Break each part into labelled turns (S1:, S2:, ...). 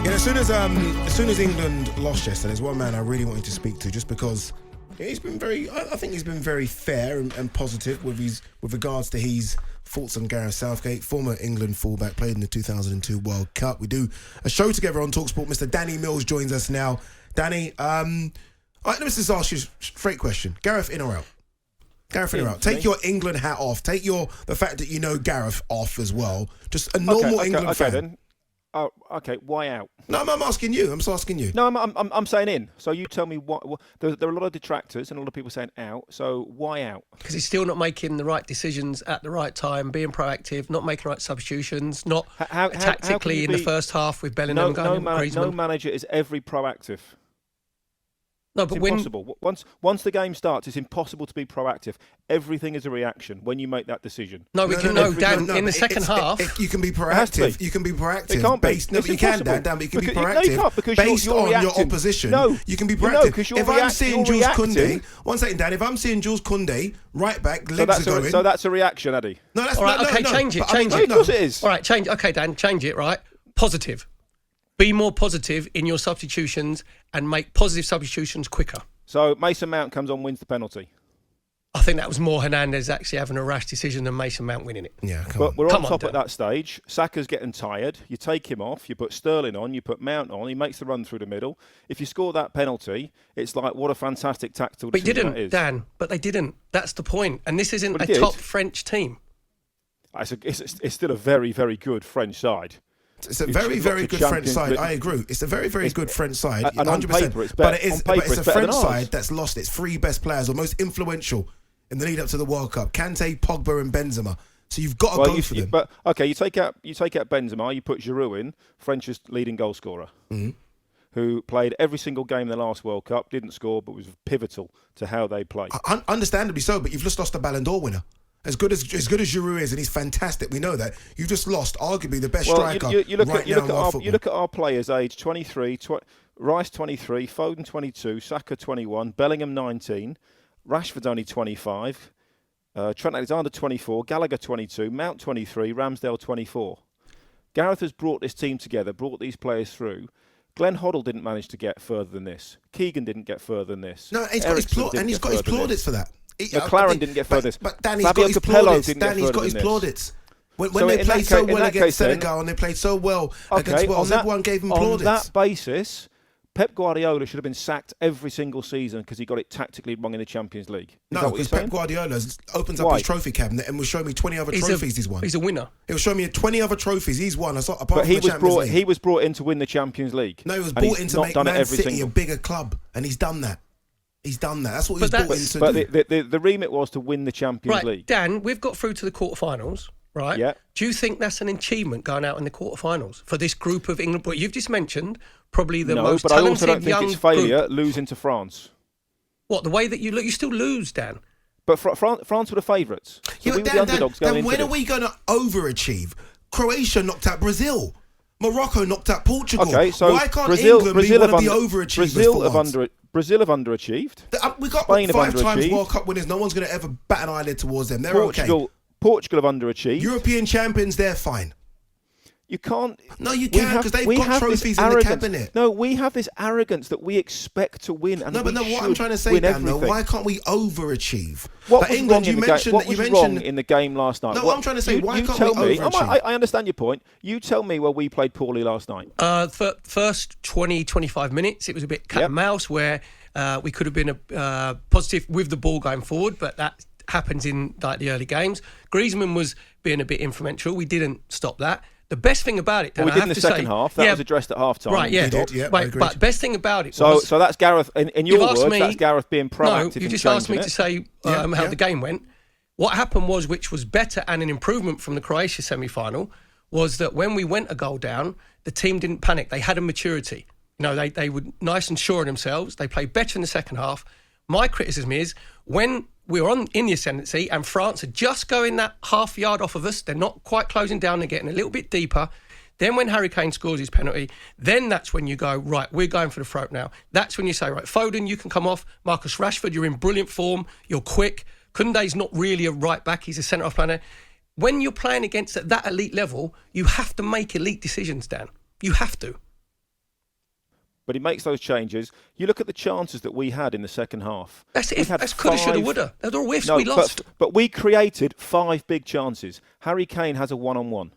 S1: Yeah, as soon as England lost yesterday, there's one man I really wanted to speak to, just because he's been I think he's been very fair and positive with regards to his thoughts on Gareth Southgate, former England fullback, played in the 2002 World Cup. We do a show together on talkSPORT. Mr. Danny Mills joins us now. Danny, all right, let me just ask you a straight question: Gareth in or out? Gareth in or out? Take your England hat off. Take the fact that you know Gareth off as well. Just a normal England fan.
S2: Then. Oh, okay. Why out?
S1: No, I'm asking you. I'm just asking you.
S2: No, I'm saying in. So you tell me what there are a lot of detractors and a lot of people saying out. So why out?
S3: Because he's still not making the right decisions at the right time, being proactive, not making the right substitutions, not tactically in the first half with Bellingham going.
S2: No manager is every proactive.
S3: No, but
S2: it's impossible. Once the game starts, it's impossible to be proactive. Everything is a reaction when you make that decision.
S3: In the second half,
S1: you can be proactive. You can be proactive.
S2: It can't
S1: based,
S2: be.
S1: No, but you can, Dan. But you can be proactive.
S2: No, you can't, because
S1: based
S2: you're
S1: on
S2: reacting.
S1: your opposition.
S2: No,
S1: you can be proactive.
S2: If I'm seeing Jules
S1: Koundé, one second, Dan. If I'm seeing Jules Koundé, right back, legs are going.
S2: So that's a reaction, Eddie.
S1: No, that's
S3: all right. Okay, change it. Change it.
S2: Of course it is.
S3: All right, change. Okay, Dan, change it. Right, positive. Be more positive in your substitutions and make positive substitutions quicker.
S2: So Mason Mount comes on, wins the penalty.
S3: I think that was more Hernandez actually having a rash decision than Mason Mount winning it.
S1: Yeah,
S2: but we're on top at that stage. Saka's getting tired. You take him off. You put Sterling on. You put Mount on. He makes the run through the middle. If you score that penty, it's like, what a fantastic tactical decision that is.
S3: But they didn't, Dan. But they didn't. That's the point. And this isn't a top French team.
S2: It's still a very, very good French side.
S1: It's a very, very good French side. I agree. It's a very, very good French side. 100%.
S2: On paper,
S1: but it's a French side that's lost its three best players, or most influential in the lead up to the World Cup: Kante, Pogba, and Benzema. So you've got to go for them.
S2: But okay, you take out Benzema, you put Giroud in, French's leading goal scorer, who played every single game in the last World Cup, didn't score, but was pivotal to how they played.
S1: Understandably so, but you've just lost a Ballon d'Or winner. As good as Giroud is, and he's fantastic, we know that. You just lost arguably the best striker
S2: you look
S1: at
S2: our players' age: 23, Rice 23, Foden 22, Saka 21, Bellingham 19, Rashford's only 25, Trent Alexander 24, Gallagher 22, Mount 23, Ramsdale 24. Gareth has brought this team together, brought these players through. Glenn Hoddle didn't manage to get further than this. Keegan didn't get further than this.
S1: No, he's got his plaudits for that.
S2: McLaren didn't get further.
S1: But Danny's got his plaudits. Danny's got his plaudits. When they played so well against Senegal and they played so well against Wales, everyone gave him plaudits.
S2: On that basis, Pep Guardiola should have been sacked every single season because he got it tactically wrong in the Champions League.
S1: No, because Pep Guardiola opens up his trophy cabinet and will show me 20 other trophies he's won.
S3: He's a winner.
S1: He'll show me 20 other trophies he's won apart from
S2: the
S1: Champions League.
S2: He was brought in to win the Champions League.
S1: No, he was brought in to make Man City a bigger club, and he's done that. He's done that. That's what he's brought in to do.
S2: But the remit was to win the Champions League.
S3: Dan, we've got through to the quarterfinals, right?
S2: Yeah.
S3: Do you think that's an achievement going out in the quarterfinals for this group of England? What you've just mentioned, probably the most talented young
S2: No, but I also don't think it's failure losing to France.
S3: What, the way that you look, you still lose, Dan.
S2: But France were the favourites. So we were the underdogs going into
S1: when are we going to overachieve? Croatia knocked out Brazil. Morocco knocked out Portugal.
S2: Okay, so
S1: why can't England be one of the overachievers?
S2: Brazil have underachieved.
S1: We got
S2: Spain
S1: 5 times World Cup winners. No one's going to ever bat an eyelid towards them. They're
S2: Portugal have underachieved.
S1: European champions, they're fine.
S2: You can't.
S1: No, you can, because they've got trophies in the cabinet.
S2: No, we have this arrogance that we expect to win. And
S1: what I'm trying to say, Dan, though, why can't we overachieve?
S2: What was wrong in the game last night?
S1: No, I'm trying to say, why can't we overachieve?
S2: I understand your point. You tell me where we played poorly last night.
S3: First 20, 25 minutes, it was a bit cat and mouse, where we could have been positive with the ball going forward, but that happens in the early games. Griezmann was being a bit influential. We didn't stop that. The best thing about it, Dan,
S2: we did in the second half. That was addressed at half time.
S3: Right, yeah. But best thing about it was...
S2: So that's Gareth, in your words, that's Gareth being proactive.
S3: No, you just asked me to say how the game went. What happened was, which was better and an improvement from the Croatia semi-final, was that when we went a goal down, the team didn't panic. They had a maturity. They were nice and sure of themselves. They played better in the second half. My criticism is, when we were in the ascendancy and France are just going that half yard off of us, they're not quite closing down, they're getting a little bit deeper. Then when Harry Kane scores his penalty, then that's when you go, right, we're going for the throat now. That's when you say, right, Foden, you can come off. Marcus Rashford, you're in brilliant form. You're quick. Koundé's not really a right back. He's a centre-half player. When you're playing against at that elite level, you have to make elite decisions, Dan. You have to.
S2: But he makes those changes. You look at the chances that we had in the second half.
S3: That's coulda, shoulda, woulda. They're all whiffs. We lost.
S2: But we created 5 big chances. Harry Kane has a one-on-one.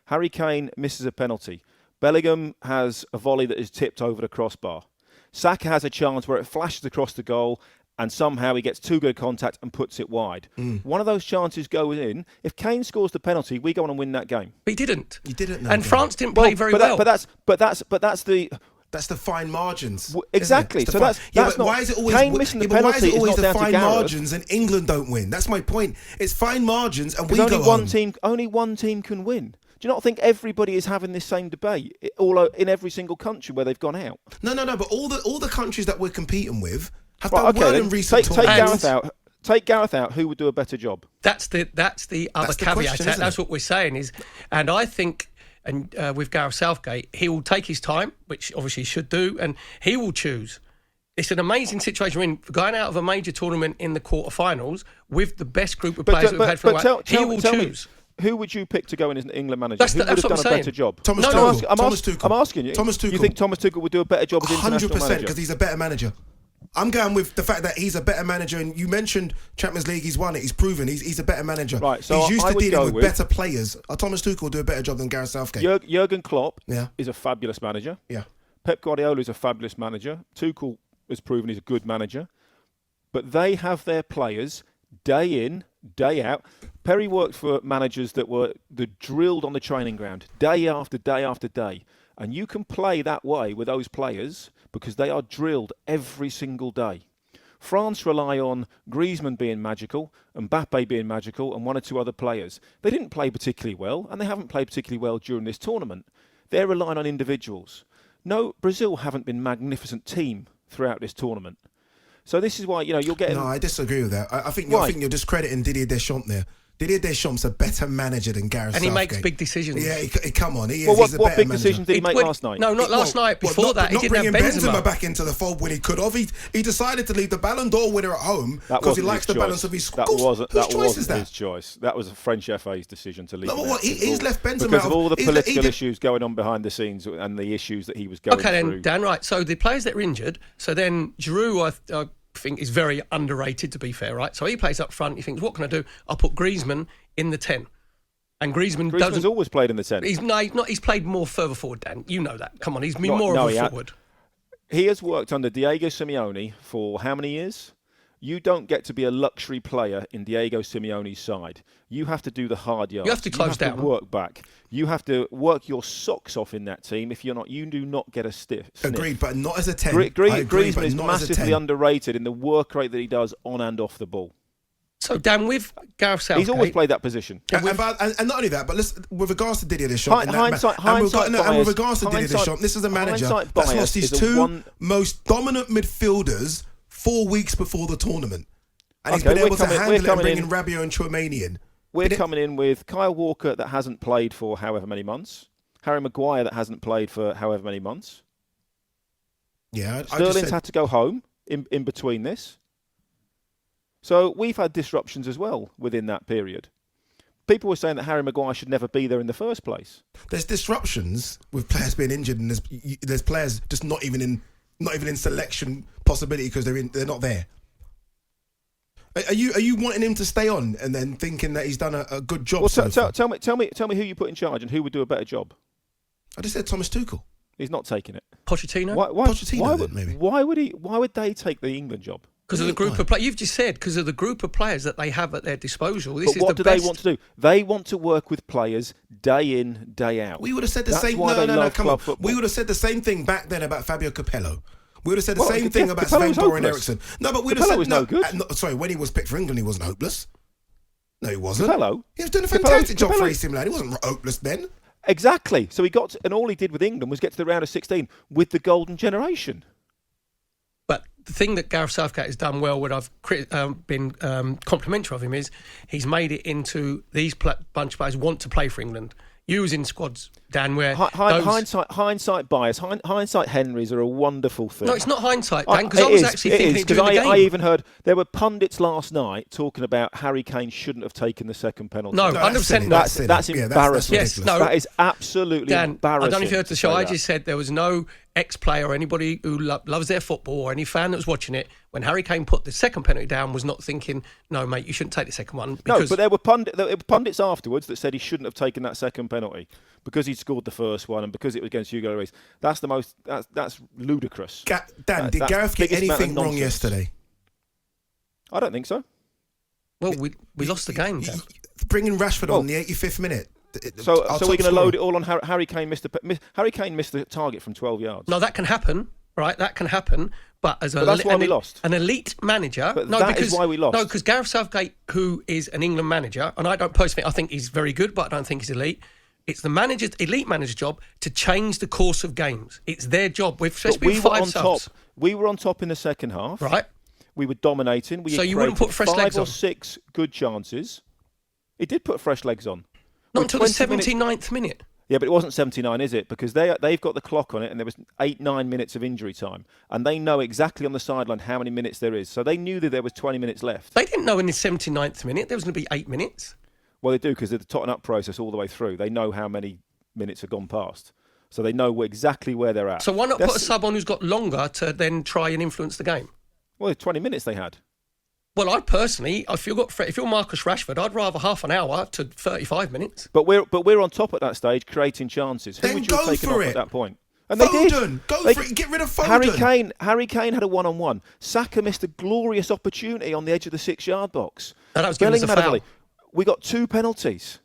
S2: Harry Kane misses a penalty. Bellingham has a volley that is tipped over the crossbar. Saka has a chance where it flashes across the goal and somehow he gets too good contact and puts it wide. One of those chances goes in. If Kane scores the penalty, we go on and win that game.
S3: But he didn't.
S1: You didn't.
S3: And France didn't play very well.
S1: That's the fine margins.
S2: Exactly. So that's not.
S1: Why is it always
S2: Kane missing the penalty?
S1: Why is it always
S2: is not
S1: the
S2: down
S1: fine
S2: to Gareth.
S1: margins and England don't win? That's my point. It's fine margins and we
S2: only
S1: go
S2: one
S1: home.
S2: team. Only one team can win. Do you not think everybody is having this same debate in every single country where they've gone out?
S1: No. But all the countries that we're competing with have
S2: Right,
S1: done well in recent tournaments.
S2: Take Gareth out. Who would do a better job?
S3: That's the other caveat.
S1: Question,
S3: That's what we're saying is, and I think. And with Gareth Southgate, he will take his time, which obviously he should do, and he will choose. It's an amazing situation. I mean, going out of a major tournament in the quarterfinals with the best group of players we've had for a while, he will choose.
S2: Who would you pick to go in as an England manager? Who would have done a better job?
S1: Thomas Tuchel.
S2: I'm asking you.
S1: Thomas Tuchel.
S2: You think Thomas Tuchel would do a better job as international manager?
S1: 100% because he's a better manager. I'm going with the fact that he's a better manager, and you mentioned Champions League. He's won it. He's proven he's a better manager.
S2: Right, so
S1: he's used
S2: I
S1: to
S2: would
S1: dealing
S2: go
S1: with better players. Thomas Tuchel will do a better job than Gareth Southgate.
S2: Jurgen Klopp is a fabulous manager.
S1: Yeah.
S2: Pep Guardiola is a fabulous manager. Tuchel has proven he's a good manager. But they have their players day in, day out. Perry worked for managers that were drilled on the training ground day after day after day. And you can play that way with those players because they are drilled every single day. France rely on Griezmann being magical, Mbappe being magical, and 1 or 2 other players. They didn't play particularly well, and they haven't played particularly well during this tournament. They're relying on individuals. No, Brazil haven't been a magnificent team throughout this tournament. So this is why, you're getting...
S1: No, I disagree with that. I think you're discrediting Didier Deschamps there. Didier Deschamps a better manager than Gareth Southgate.
S3: And he makes big decisions.
S1: Yeah, come on. He's a
S2: what
S1: better
S2: big
S1: manager.
S2: decisions did he make last night?
S3: No, not last night. Before that, he didn't have
S1: Benzema back into the fold when he could have. He decided to leave the Ballon d'Or winner at home because he likes the balance of his...
S2: That wasn't his choice. That was a French FA's decision to leave him.
S1: No, he's left Benzema
S2: because of all the political issues going on behind the scenes and the issues that he was going through.
S3: Okay, then, Dan, right. So the players that are injured, so then Giroud, I think, is very underrated, to be fair, right? So he plays up front. He thinks, what can I do? I'll put Griezmann in the 10. And Griezmann's
S2: always played in the 10.
S3: He's not. He's played more further forward, Dan. You know that. Come on, he's been more of a forward.
S2: He has worked under Diego Simeone for how many years? You don't get to be a luxury player in Diego Simeone's side. You have to do the hard yards.
S3: You have to close down.
S2: You have to work back. You have to work your socks off in that team. If you're not, you do not get a sniff.
S1: Agreed, but not as a 10.
S2: Griezmann is massively underrated in the work rate that he does on and off the ball.
S3: So, Dan, with Gareth Southgate...
S2: He's always played that position.
S1: And not only that, but with regards to Didier Deschamps...
S2: With
S1: regards to Didier Deschamps, this is a manager that's lost his 2 most dominant midfielders 4 weeks before the tournament. And he's been able to handle it and bring in Rabiot and Tchouameni in.
S2: We're coming in with Kyle Walker that hasn't played for however many months. Harry Maguire that hasn't played for however many months.
S1: Yeah,
S2: Sterling's had to go home in between this. So we've had disruptions as well within that period. People were saying that Harry Maguire should never be there in the first place.
S1: There's disruptions with players being injured, and there's players just not even in selection possibility because they're not there. Are you wanting him to stay on and then thinking that he's done a good job?
S2: Well, tell me who you put in charge and who would do a better job.
S1: I just said Thomas Tuchel.
S2: He's not taking it.
S3: Pochettino.
S2: Why would they take the England job?
S3: Because of the group of players. You've just said because of the group of players that they have at their disposal.
S2: But what do they want to do? They want to work with players day in, day out.
S1: We would have said the same. No, come on. We would have said the same thing back then about Fabio Capello. We would have said the same thing about Sven Goran Eriksson. No, but we'd have said
S2: no good.
S1: Sorry, when he was picked for England, he wasn't hopeless. No, he wasn't.
S2: Capello?
S1: He was doing a fantastic job for AC Milan. He wasn't hopeless then.
S2: Exactly. So and all he did with England was get to the round of 16 with the golden generation.
S3: But the thing that Gareth Southgate has done well, what I've been complimentary of him, is he's made it into these bunch of players want to play for England. You was in squads, Dan, where
S2: hindsight bias. Hindsight Henrys are a wonderful thing.
S3: No, it's not hindsight, Dan, because I was actually thinking it during the game.
S2: I even heard there were pundits last night talking about Harry Kane shouldn't have taken the second penalty.
S3: No, 100%.
S2: That's embarrassing.
S3: Yes, no,
S2: that is absolutely
S3: Dan,
S2: embarrassing.
S3: I don't know if you heard the show. I just said there was no ex-player or anybody who loves their football or any fan that was watching it, when Harry Kane put the second penalty down, was not thinking, no, mate, you shouldn't take the second one.
S2: No, but there were pundits afterwards that said he shouldn't have taken that second penalty because he'd scored the first one and because it was against Hugo Lloris. That's ludicrous.
S1: Dan, did Gareth get anything wrong yesterday?
S2: I don't think so.
S3: Well, we lost the game, Dan.
S1: Bringing Rashford on the 85th minute.
S2: So we're going to load it all on Harry Kane missed the target from 12 yards.
S3: No, that can happen, right? That can happen. But as
S2: that's why we lost.
S3: An elite manager.
S2: But that is why we lost.
S3: No, because Gareth Southgate, who is an England manager, and I don't personally, I think he's very good, but I don't think he's elite. It's the elite manager's job to change the course of games. It's their job. We were on top.
S2: We were on top in the second half.
S3: Right.
S2: We were dominating.
S3: So you wouldn't put fresh legs on?
S2: 5 or 6 good chances. He did put fresh legs on.
S3: Not until the 79th minute.
S2: Yeah, but it wasn't 79, is it? Because they've got the clock on it, and there was 8-9 minutes of injury time, and they know exactly on the sideline how many minutes there is. So they knew that there was 20 minutes left.
S3: They didn't know in the 79th minute there was going to be 8 minutes.
S2: Well, they do because of the totting up process all the way through. They know how many minutes have gone past, so they know exactly where they're at.
S3: So why not put a sub on who's got longer to then try and influence the game?
S2: Well, 20 minutes they had.
S3: Well, I personally, if you're Marcus Rashford, I'd rather half an hour to 35 minutes.
S2: But we're on top at that stage, creating chances. Who
S1: then
S2: would you have taken off at that point? And
S1: Foden, go for it. Get rid of Foden.
S2: Harry Kane had a one-on-one. Saka missed a glorious opportunity on the edge of the 6-yard box.
S3: And that was given as a foul.
S2: We got 2 penalties.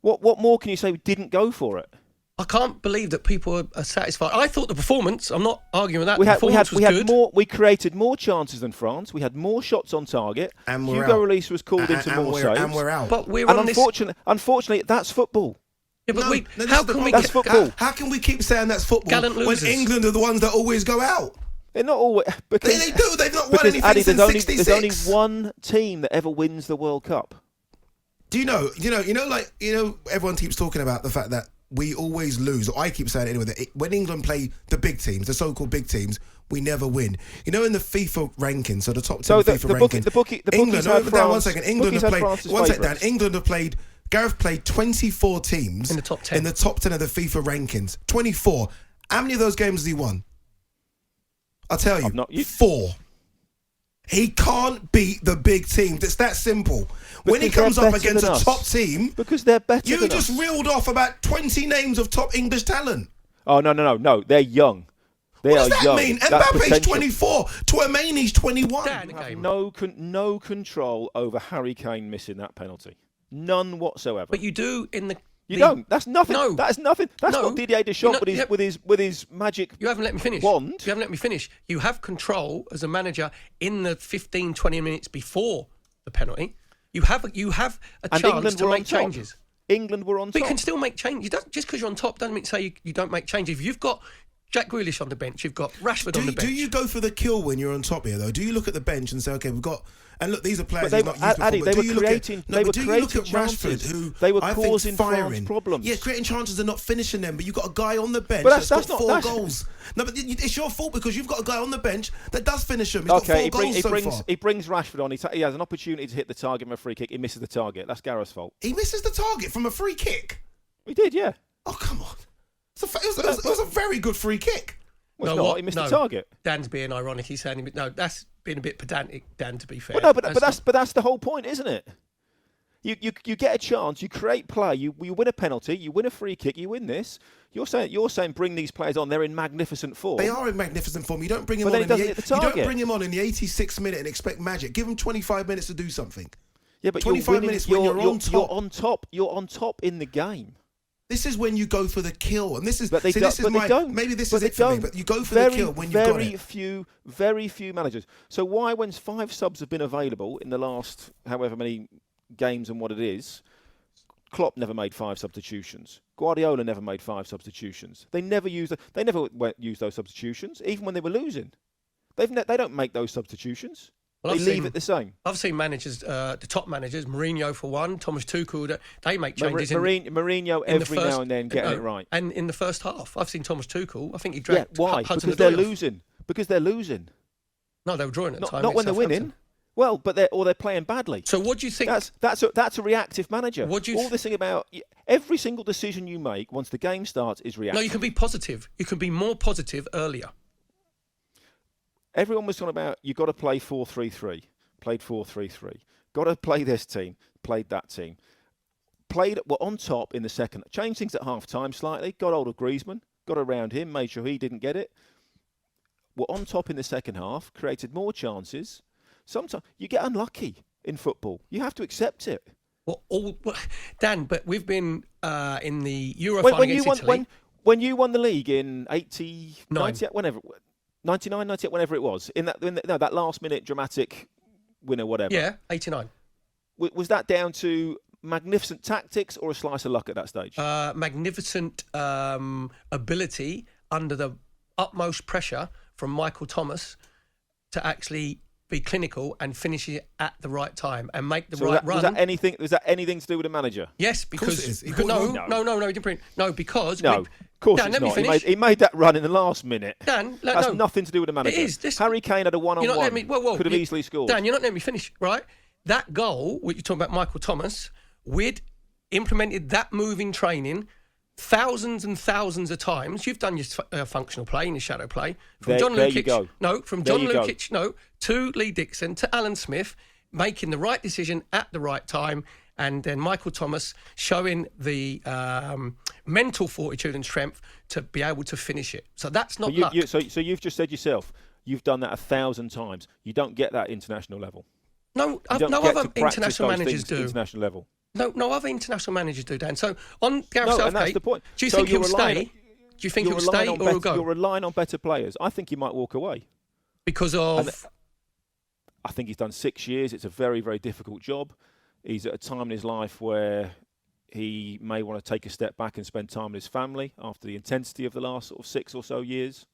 S2: What more can you say? We didn't go for it.
S3: I can't believe that people are satisfied. I thought the performance, I'm not arguing with that,
S2: we had
S3: good.
S2: We created more chances than France. We had more shots on target.
S1: And
S2: Hugo Lloris was called into more saves.
S1: And we're out.
S3: But
S2: unfortunately, that's football.
S3: Yeah, but
S2: that's football.
S1: How can we keep saying that's football
S3: Gallant
S1: when
S3: losers.
S1: England are the ones that always go out?
S2: They're not always. Because,
S1: they do. They've not won anything
S2: Ade,
S1: since '66.
S2: There's only one team that ever wins the World Cup.
S1: Do you know? Everyone keeps talking about the fact that we always lose, or I keep saying it anyway, that when England play the big teams, the so-called big teams, we never win. You know, in the FIFA rankings, so the top 10 FIFA rankings, England, one second, England have played, one second, Dan, England have played, Gareth played 24 teams
S3: in the top 10.
S1: In the top 10 of the FIFA rankings. 24. How many of those games has he won? I'll tell you, 4. He can't beat the big teams. It's that simple. When he comes up against a top team,
S2: because they're better than us.
S1: You just reeled off about 20 names of top English talent.
S2: Oh, no. They're young. What
S1: does that mean? Mbappe's 24. Tchouameni's 21.
S2: You have no control over Harry Kane missing that penalty. None whatsoever.
S3: But you do in the...
S2: You don't. That's nothing.
S3: No.
S2: That is nothing. That's not Didier Deschamps with his magic.
S3: You haven't let me finish.
S2: Wand.
S3: You haven't let me finish. You have control as a manager in the 15, 20 minutes before the penalty. You have a chance to make changes.
S2: England were on top.
S3: But you can still make changes. Just because you're on top doesn't mean to say you don't make changes. If you've got Jack Grealish on the bench, you've got Rashford on the bench.
S1: Do you go for the kill when you're on top here, though? Do you look at the bench and say, okay, we've got... And look, these are players who've not used before.
S2: They were creating
S1: Rashford, who
S2: they were
S1: I
S2: causing
S1: think firing.
S2: France problems.
S1: Yeah, creating chances and not finishing them. But you've got a guy on the bench
S2: that's
S1: got
S2: not
S1: 4 goals. No, but it's your fault because you've got a guy on the bench that does finish them. He's got 4 goals so far.
S2: He brings Rashford on. He has an opportunity to hit the target from a free kick. He misses the target. That's Gareth's fault.
S1: He misses the target from a free kick?
S2: He did, yeah.
S1: Oh, come on. It was a very good free kick.
S2: He missed the target.
S3: Dan's being ironic. He's saying, no, that's being a bit pedantic, Dan, to be fair.
S2: Well, no, but that's the whole point, isn't it? You get a chance, you create play, you win a penalty, you win a free kick, you win this. You're saying bring these players on. They're in magnificent form.
S1: They are in magnificent form. You don't bring him on in the 86th minute and expect magic. Give him 25 minutes to do something.
S2: Yeah, but
S1: 25 minutes when you're on top.
S2: You're on top. You're on top in the game.
S1: This is when you go for the kill, and this is.
S2: Maybe this is it for me.
S1: But you go for the kill when you've got it.
S2: Very few managers. So why, when 5 subs have been available in the last however many games and what it is, Klopp never made 5 substitutions. Guardiola never made 5 substitutions. They never used those substitutions, even when they were losing. They don't make those substitutions. Well, they leave it the same.
S3: I've seen managers, the top managers, Mourinho for one, Thomas Tuchel, they make changes.
S2: Mourinho every now and then getting it right.
S3: And in the first half, I've seen Thomas Tuchel. I think he dragged.
S2: Why? Because they're losing. Because they're losing.
S3: No, they were drawing at the time.
S2: Not when they're winning. Well, but they're playing badly.
S3: So what do you think?
S2: That's a reactive manager.
S3: What do you
S2: All this thing about every single decision you make once the game starts is reactive.
S3: No, you can be positive. You can be more positive earlier.
S2: Everyone was talking about you've got to play 4-3-3. Played 4-3-3. Got to play this team. Played that team. Played on top in the second. Changed things at half time slightly. Got hold of Griezmann. Got around him. Made sure he didn't get it. Were on top in the second half. Created more chances. Sometimes you get unlucky in football. You have to accept it.
S3: Well, Dan, but we've been in the Euro final against Italy.
S2: When you won the league in 99, whenever it was, that last minute dramatic winner, whatever.
S3: Yeah, 89.
S2: Was that down to magnificent tactics or a slice of luck at that stage?
S3: Magnificent ability under the utmost pressure from Michael Thomas to actually be clinical and finish it at the right time and make the right run.
S2: Was that anything to do with the manager?
S3: Yes, because
S1: he
S3: because
S1: not.
S3: He didn't bring. No, because
S2: of course
S3: Dan,
S2: it's
S3: let me
S2: not.
S3: finish.
S2: He made that run in the last minute.
S3: Dan,
S2: that's nothing to do with the manager.
S3: It is.
S2: Harry Kane had a one-on-one. Could have easily scored.
S3: Dan, you're not letting me finish, right? That goal, what you're talking about, Michael Thomas, we'd implemented that move in training thousands and thousands of times. You've done your functional play and your shadow play from John Lukic, to Lee Dixon to Alan Smith, making the right decision at the right time, and then Michael Thomas showing the mental fortitude and strength to be able to finish it. So that's not luck.
S2: So you've just said yourself, you've done that 1,000 times. You don't get that international level.
S3: No other international managers do.
S2: International level.
S3: No other international managers do, Dan. So on Gareth Southgate,
S2: and that's the point.
S3: Do you think he'll stay? Do you think he'll stay or he'll go?
S2: You're relying on better players. I think he might walk away.
S3: Because of?
S2: I think he's done 6 years. It's a very, very difficult job. He's at a time in his life where he may want to take a step back and spend time with his family after the intensity of the last sort of 6 or so years.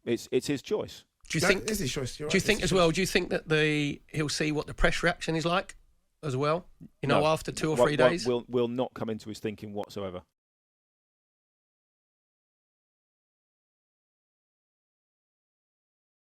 S2: It's his choice.
S3: Do you think?
S1: It's his choice.
S3: Do you think as well? Do you think that he'll see what the press reaction is like as well? After 2 or 3 days,
S2: will not come into his thinking whatsoever.